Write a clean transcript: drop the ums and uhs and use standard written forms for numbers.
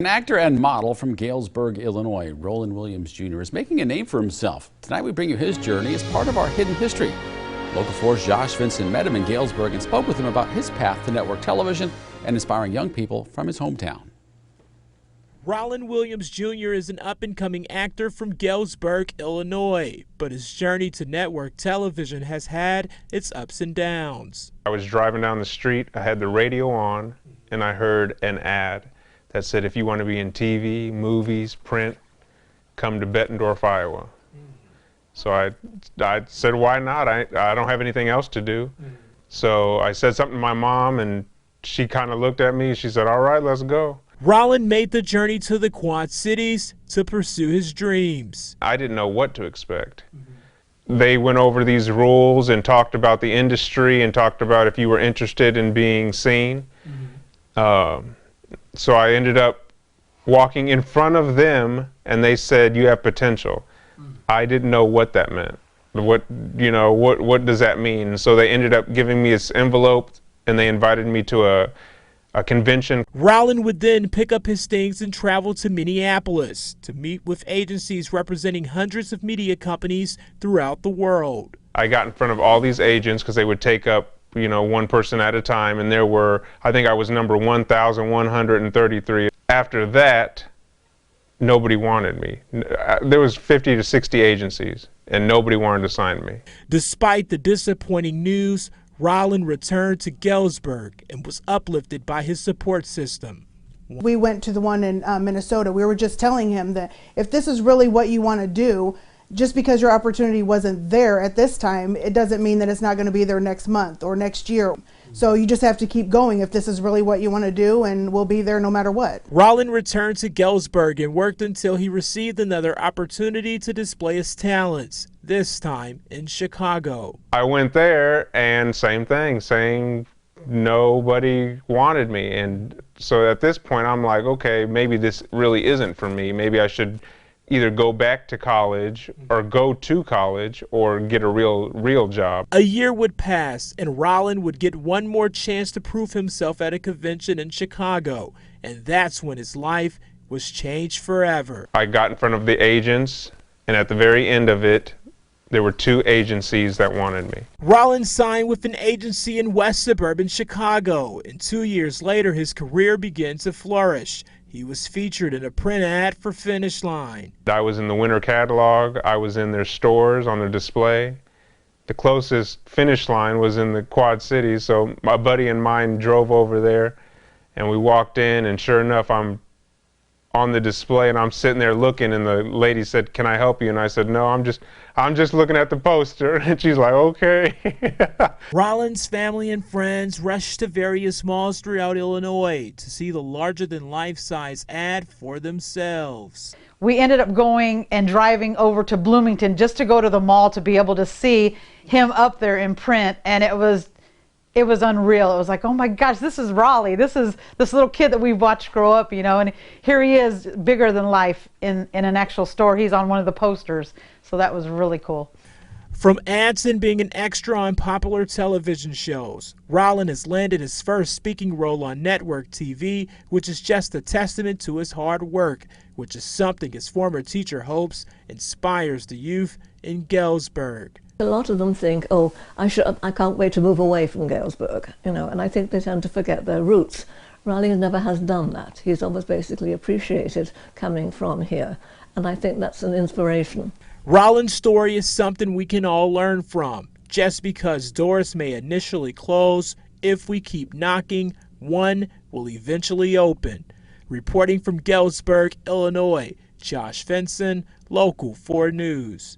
An actor and model from Galesburg, Illinois, Roland Williams Jr. is making a name for himself. Tonight we bring you his journey as part of our hidden history. Local 4's Josh Vincent met him in Galesburg and spoke with him about his path to network television and inspiring young people from his hometown. Roland Williams Jr. is an up-and-coming actor from Galesburg, Illinois, but his journey to network television has had its ups and downs. I was driving down the street, I had the radio on, and I heard an ad that said, if you want to be in TV, movies, print, come to Bettendorf, Iowa. So I said, why not? I don't have anything else to do. So I said something to my mom, and she kind of looked at me. She said, all right, let's go. Roland made the journey to the Quad Cities to pursue his dreams. I didn't know what to expect. They went over these rules and talked about the industry and talked about if you were interested in being seen. So I ended up walking in front of them, and they said, you have potential. I didn't know what that meant. What does that mean? So they ended up giving me this envelope, and they invited me to a convention. Roland would then pick up his things and travel to Minneapolis to meet with agencies representing hundreds of media companies throughout the world. I got in front of all these agents because they would take up one person at a time, and there were, I think I was number 1,133. After that, nobody wanted me. There was 50 to 60 agencies, and nobody wanted to sign me. Despite the disappointing news, Roland returned to Galesburg and was uplifted by his support system. We went to the one in Minnesota. We were just telling him that if this is really what you want to do, just because your opportunity wasn't there at this time, it doesn't mean that it's not going to be there next month or next year. So you just have to keep going if this is really what you want to do, and we'll be there no matter what. Roland returned to Galesburg and worked until he received another opportunity to display his talents, this time in Chicago. I went there, and same thing, saying nobody wanted me. And so at this point, I'm like, okay, maybe this really isn't for me. Maybe I should either go back to college or go to college or get a real job. A year would pass and Roland would get one more chance to prove himself at a convention in Chicago, and that's when his life was changed forever. I got in front of the agents, and at the very end of it, there were 2 agencies that wanted me. Roland signed with an agency in West Suburban Chicago, and 2 years later his career began to flourish. He was featured in a print ad for Finish Line. I was in the winter catalog. I was in their stores on the display. The closest Finish Line was in the Quad Cities, so my buddy and mine drove over there, and we walked in, and sure enough, I'm on the display, and I'm sitting there looking, and the lady said, can I help you? And I said, no, I'm just looking at the poster. And she's like, okay. Roland's family and friends rushed to various malls throughout Illinois to see the larger-than-life size ad for themselves. We ended up going and driving over to Bloomington just to go to the mall to be able to see him up there in print, and it was unreal. It was like, oh my gosh, this is Raleigh. This is this little kid that we've watched grow up, and here he is, bigger than life in an actual store. He's on one of the posters, so that was really cool. From ads and being an extra on popular television shows, Roland has landed his first speaking role on network TV, which is just a testament to his hard work, which is something his former teacher hopes inspires the youth in Galesburg. A lot of them think, oh, I can't wait to move away from Galesburg, and I think they tend to forget their roots. Raleigh never has done that. He's always basically appreciated coming from here, and I think that's an inspiration. Roland's story is something we can all learn from. Just because doors may initially close, if we keep knocking, one will eventually open. Reporting from Galesburg, Illinois, Josh Vincent, Local 4 News.